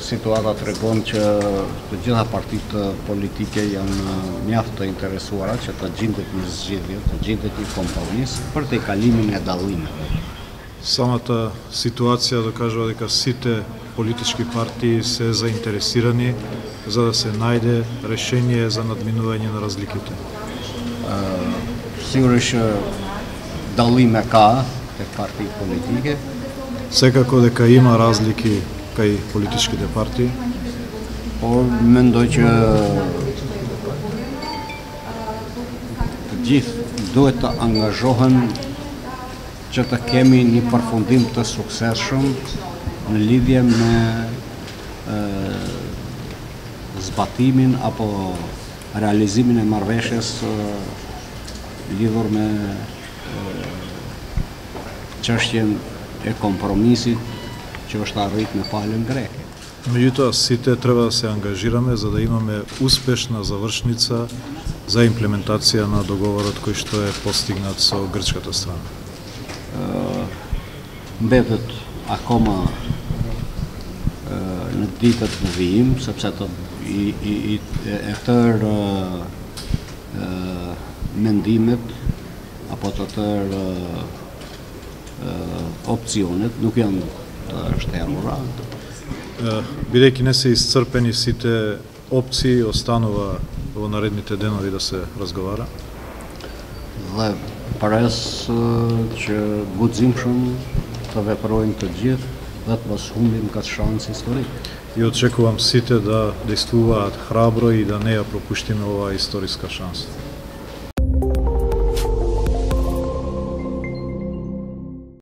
situata tregon që të gjitha partitë politike janë mjaft të interesuara që të gjendet një zgjedhje, të gjendet një kompromis për të kalimin e dallimeve. Самата ситуација докажува дека сите политички партии се заинтересирани за да се најде решение за надминување на разликите. Sigurisht që dallime ka tek partitë politike. Секако дека има разлики кај политичките партии. Por mendoj që të gjithë duhet të angazhohen që të kemi një përfundim të suksesshëm në lidhje me zbatimin apo realizimin e marrëveshjes lidhur me çështjen e kompromisit që është arrit në palën greke. Меѓутоа, сите треба да се ангажираме за да имаме успешна завршница за имплементација на договорот кој што е постигнат со грчката страна. Mbetet akoma në ditët në vijim, sepse e tërë mendimet apo të tërë opcionet nuk janë të shtherura. Бидејќи не се исцрпени сите опции, останува во наредните денови да се разговара. Dhe pares që guximshëm të veprojnë të gjithë dhe të mos humbim këtë shans historik. И очекувам сите да действуваат храбро и да не ја пропуштиме оваа историска шанса.